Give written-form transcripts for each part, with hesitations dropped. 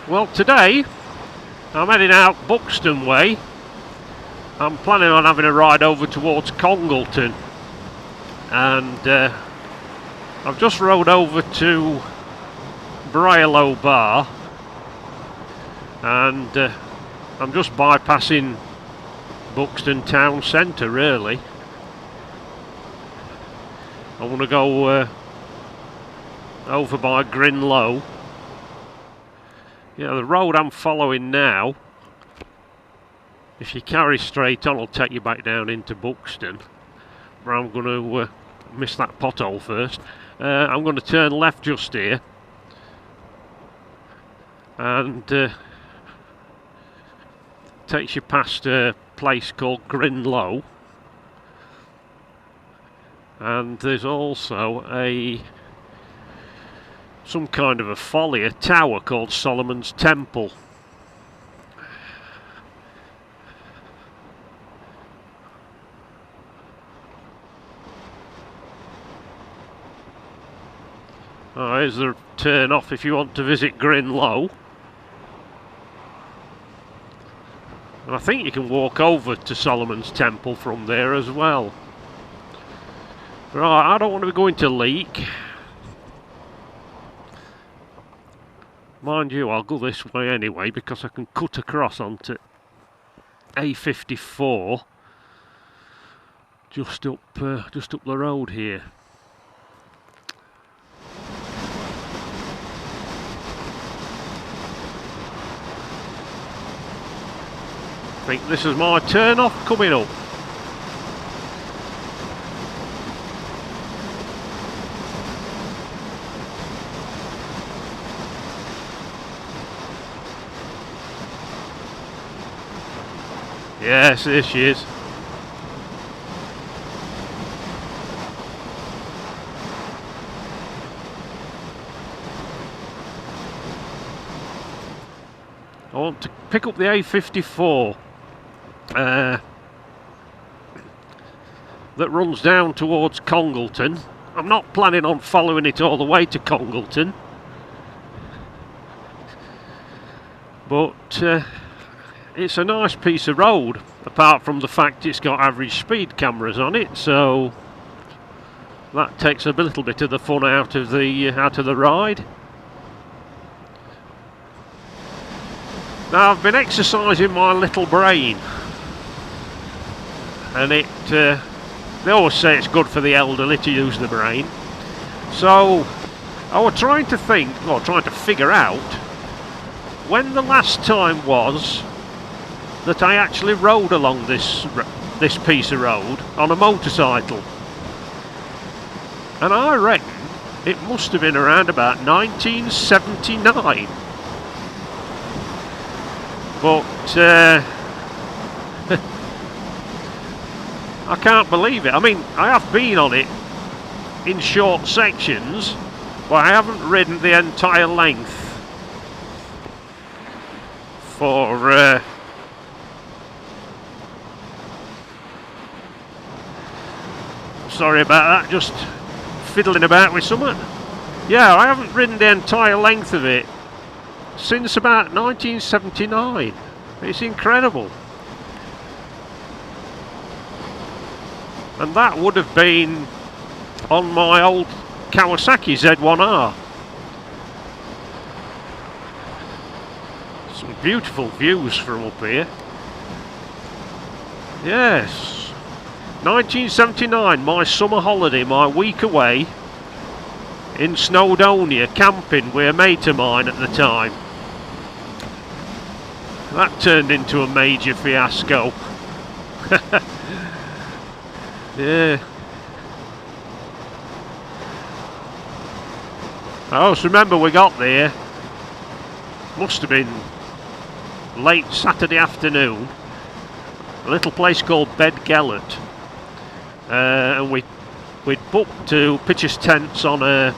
Well, today I'm heading out Buxton way. I'm planning on having a ride over towards Congleton, and I've just rode over to Briarlow Bar, and I'm just bypassing Buxton town centre really. I want to go over by Grinlow. Yeah, the road I'm following now, if you carry straight on, will take you back down into Buxton. But I'm going to miss that pothole first. I'm going to turn left just here, and takes you past a place called Grinlow. And there's also some kind of a folly, a tower called Solomon's Temple. Oh, here's the turn off if you want to visit Grinlow. And I think you can walk over to Solomon's Temple from there as well. Right, I don't want to be going to Leek. Mind you, I'll go this way anyway because I can cut across onto A54 just up the road here. I think this is my turn off coming up. Yes, there she is. I want to pick up the A54 that runs down towards Congleton. I'm not planning on following it all the way to Congleton, but it's a nice piece of road, apart from the fact it's got average speed cameras on it, so that takes a little bit of the fun out of the ride. Now, I've been exercising my little brain, and they always say it's good for the elderly to use the brain. So I was trying to figure out when the last time was that I actually rode along this piece of road on a motorcycle. And I reckon it must have been around about 1979. But I can't believe it. I mean, I have been on it in short sections, but I haven't ridden the entire length for sorry about that, just fiddling about with something. Yeah, I haven't ridden the entire length of it since about 1979. It's incredible. And that would have been on my old Kawasaki Z1R. Some beautiful views from up here. Yes. 1979, my summer holiday, my week away in Snowdonia, camping with a mate of mine at the time. That turned into a major fiasco. Yeah. I always remember we got there, must have been late Saturday afternoon, a little place called Bedgellert, and we'd booked to pitch us tents on a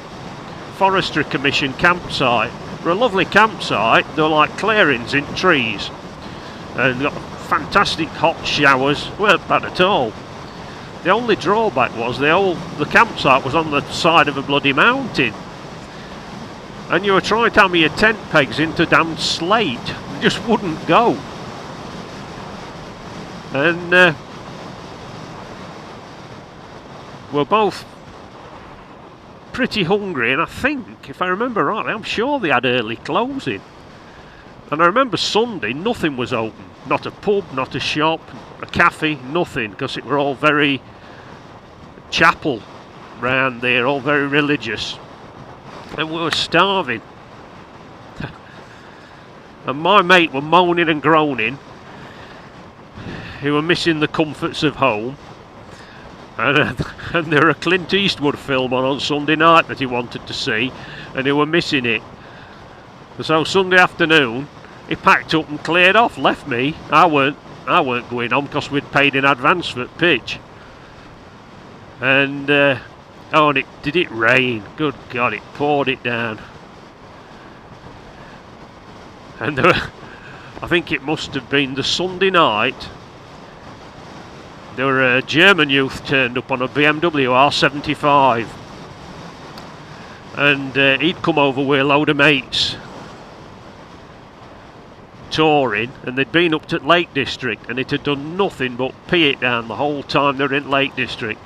Forestry Commission campsite. For a lovely campsite, they were like clearings in trees, and got fantastic hot showers. Weren't bad at all. The only drawback was the campsite was on the side of a bloody mountain. and you were trying to hammer your tent pegs into damn slate. They just wouldn't go. And we're both pretty hungry, and I think, if I remember rightly, I'm sure they had early closing. And I remember Sunday, nothing was open. Not a pub, not a shop, a cafe, nothing, because it were all very chapel round there, all very religious. And we were starving. And my mate were moaning and groaning. He were missing the comforts of home. And there were a Clint Eastwood film on Sunday night that he wanted to see, and he were missing it. So Sunday afternoon, he packed up and cleared off, left me. I weren't going on because we'd paid in advance for the pitch. And and did it rain? Good God, it poured it down. And I think it must have been the Sunday night. There were a German youth turned up on a BMW R75, and he'd come over with a load of mates touring, and they'd been up to Lake District, and it had done nothing but pee it down the whole time they were in Lake District.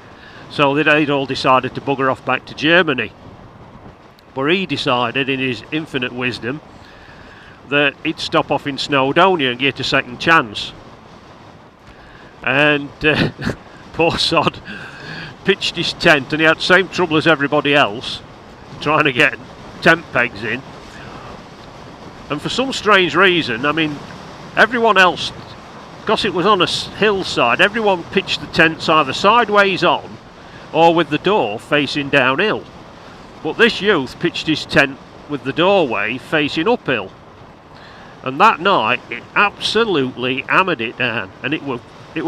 So they'd all decided to bugger off back to Germany. But he decided, in his infinite wisdom, that he'd stop off in Snowdonia and get a second chance. And poor sod pitched his tent, and he had the same trouble as everybody else trying to get tent pegs in. And for some strange reason, I mean, everyone else, because it was on a hillside, everyone pitched the tents either sideways on or with the door facing downhill. But this youth pitched his tent with the doorway facing uphill. And that night it absolutely hammered it down, and it were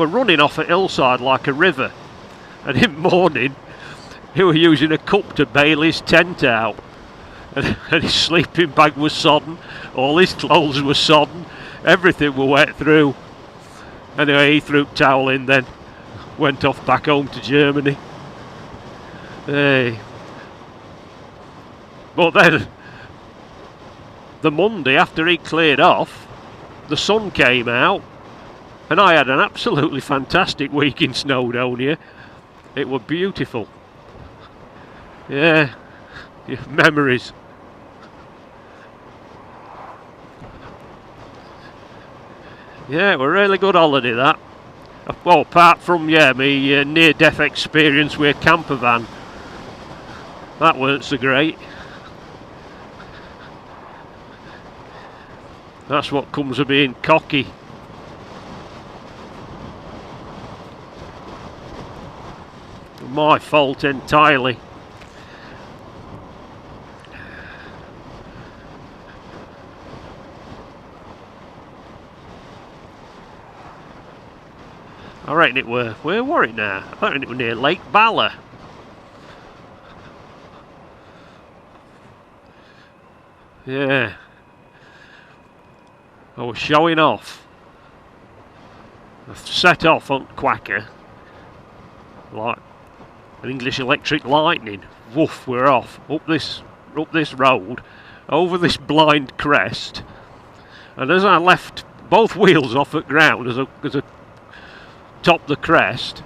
running off a hillside like a river. And in the morning, he were using a cup to bail his tent out. And his sleeping bag was sodden, all his clothes were sodden, everything were wet through. Anyway, he threw a towel in then, went off back home to Germany. Hey. But then, the Monday after he cleared off, the sun came out, and I had an absolutely fantastic week in Snowdonia. It was beautiful. Yeah, memories. Yeah, it was a really good holiday, that. Well, apart from, my near-death experience with a camper van. That weren't so great. That's what comes of being cocky. My fault entirely. I reckon it were. Where were it now? I reckon it were near Lake Bala. Yeah. I was showing off. I set off on Quacker like an English electric lightning. Woof, we're off up this road, over this blind crest, and as I left both wheels off at ground as I topped the crest,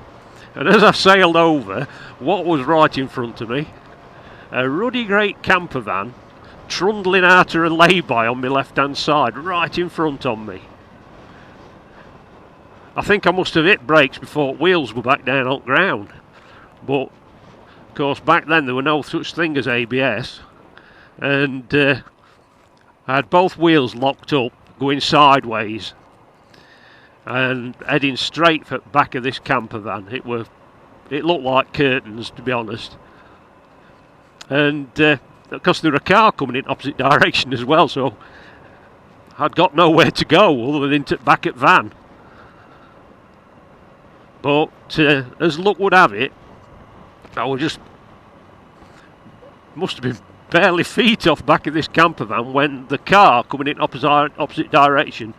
and as I sailed over, what was right in front of me? A ruddy great camper van trundling out of a lay-by on my left-hand side, right in front of me. I think I must have hit brakes before wheels were back down on ground. But, of course, back then there were no such thing as ABS. And I had both wheels locked up, going sideways, and heading straight for the back of this camper van. It looked like curtains, to be honest. And because there was a car coming in opposite direction as well, so I'd got nowhere to go other than to back at van. But as luck would have it, I was just must have been barely feet off back of this camper van when the car coming in opposite direction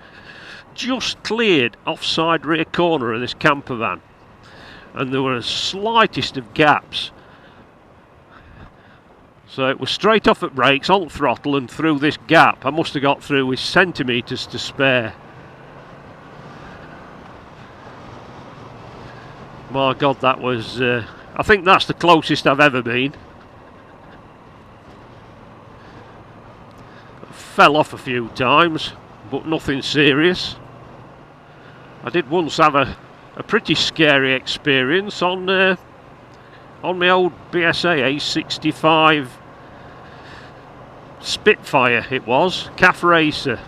just cleared offside rear corner of this camper van, and there were the slightest of gaps. So it was straight off at brakes, on throttle and through this gap. I must have got through with centimetres to spare. My God, that was... I think that's the closest I've ever been. I fell off a few times, but nothing serious. I did once have a pretty scary experience on my old BSA A65 Spitfire. It was calf racer.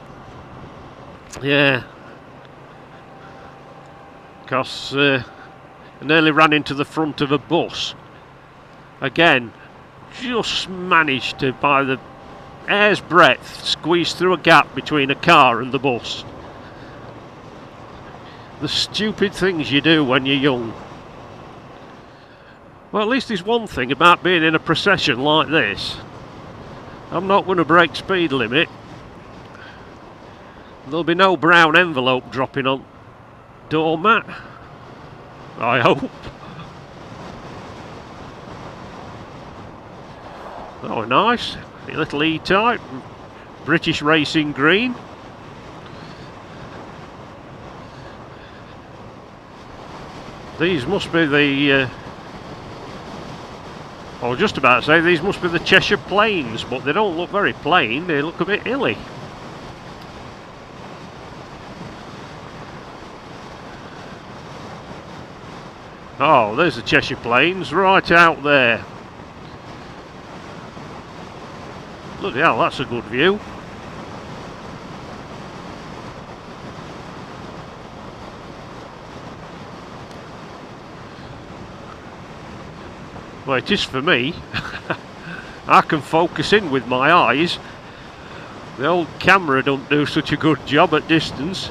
Yeah, because I nearly ran into the front of a bus. Again, just managed to, by the hair's breadth, squeeze through a gap between a car and the bus. The stupid things you do when you're young. Well, at least there's one thing about being in a procession like this. I'm not going to break speed limit. There'll be no brown envelope dropping on doormat. I hope. Oh, nice. A little E-Type. British Racing Green. These must be the... I was just about to say these must be the Cheshire Plains, but they don't look very plain, they look a bit hilly. Oh, there's the Cheshire Plains, right out there. Bloody hell, that's a good view. Well, it is for me. I can focus in with my eyes. The old camera don't do such a good job at distance.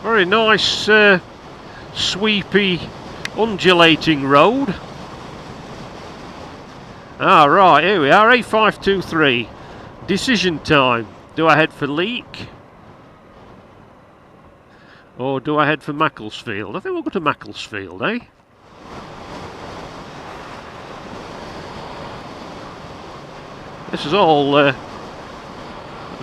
Very nice, sweepy, undulating road. Ah, right, here we are, A523. Decision time. Do I head for Leek? Or do I head for Macclesfield? I think we'll go to Macclesfield, eh? This is all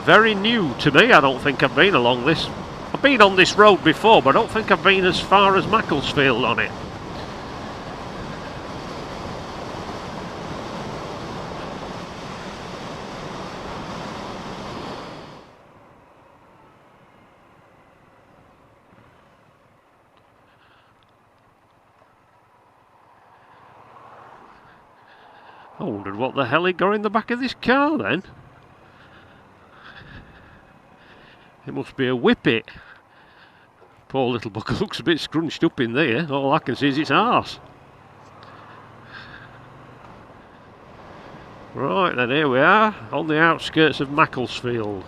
very new to me. I don't think I've been along this. I've been on this road before, but I don't think I've been as far as Macclesfield on it. I wondered what the hell he got in the back of this car then. It must be a whippet. Poor little bucket looks a bit scrunched up in there. All I can see is its arse. Right then, here we are on the outskirts of Macclesfield.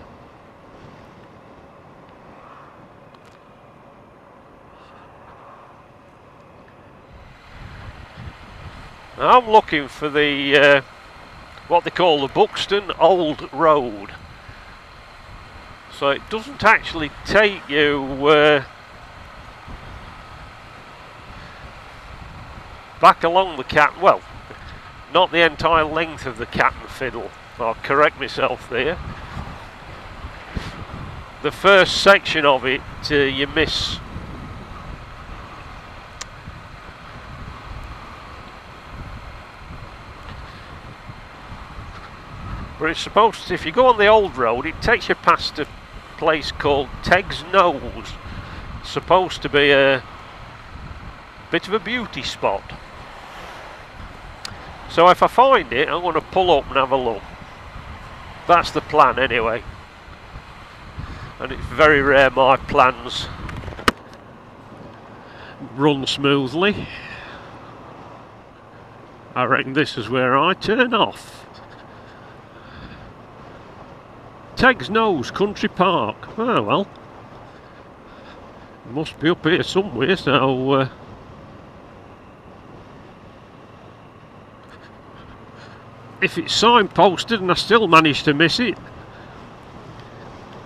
I'm looking for the what they call the Buxton Old Road. So it doesn't actually take you back along the Cat. Well, not the entire length of the Cat and Fiddle. I'll correct myself there. The first section of it you miss. But it's supposed to, if you go on the old road, it takes you past a place called Tegg's Nose. It's supposed to be a bit of a beauty spot. So if I find it, I'm going to pull up and have a look. That's the plan anyway. And it's very rare my plans run smoothly. I reckon this is where I turn off. Tegg's Nose Country Park. Oh well. It must be up here somewhere, so if it's signposted and I still manage to miss it,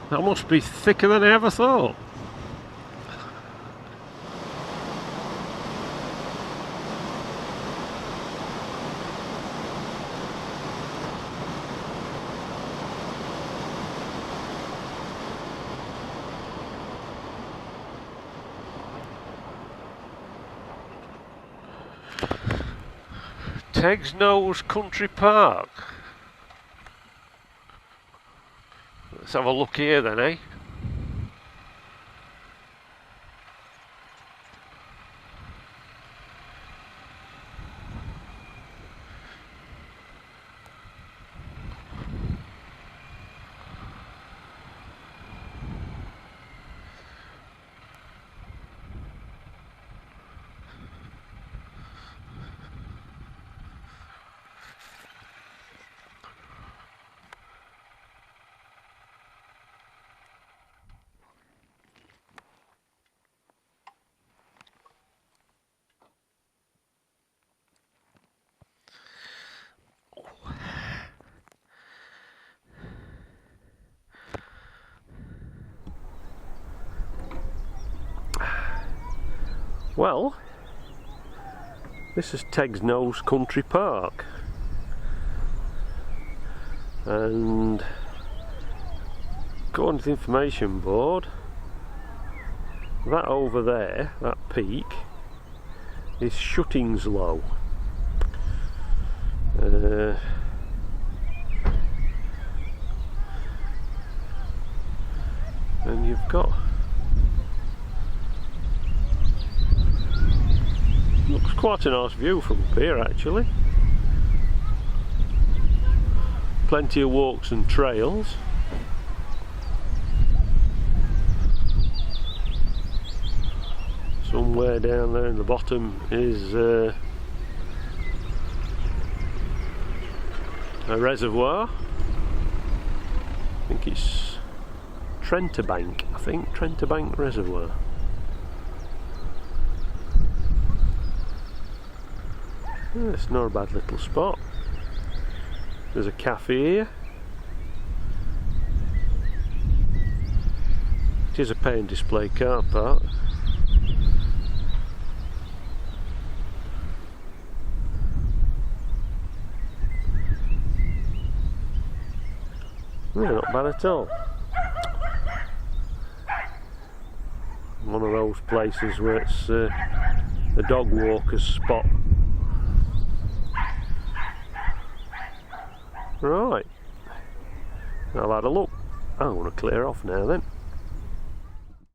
That must be thicker than I ever thought. Tegg's Nose Country Park. Let's have a look here then, eh? Well, this is Tegg's Nose Country Park, and according to the information board, that over there, that peak, is Shuttingslow. And you've got, looks quite a nice view from up here actually. Plenty of walks and trails. Somewhere down there in the bottom is a reservoir. I think it's Trenterbank, Trenterbank Reservoir. Yeah, it's not a bad little spot. There's a cafe here. It is a pay and display car park. Yeah, not bad at all. One of those places where it's a dog walker's spot. Right, I'll have a look. I want to clear off now then.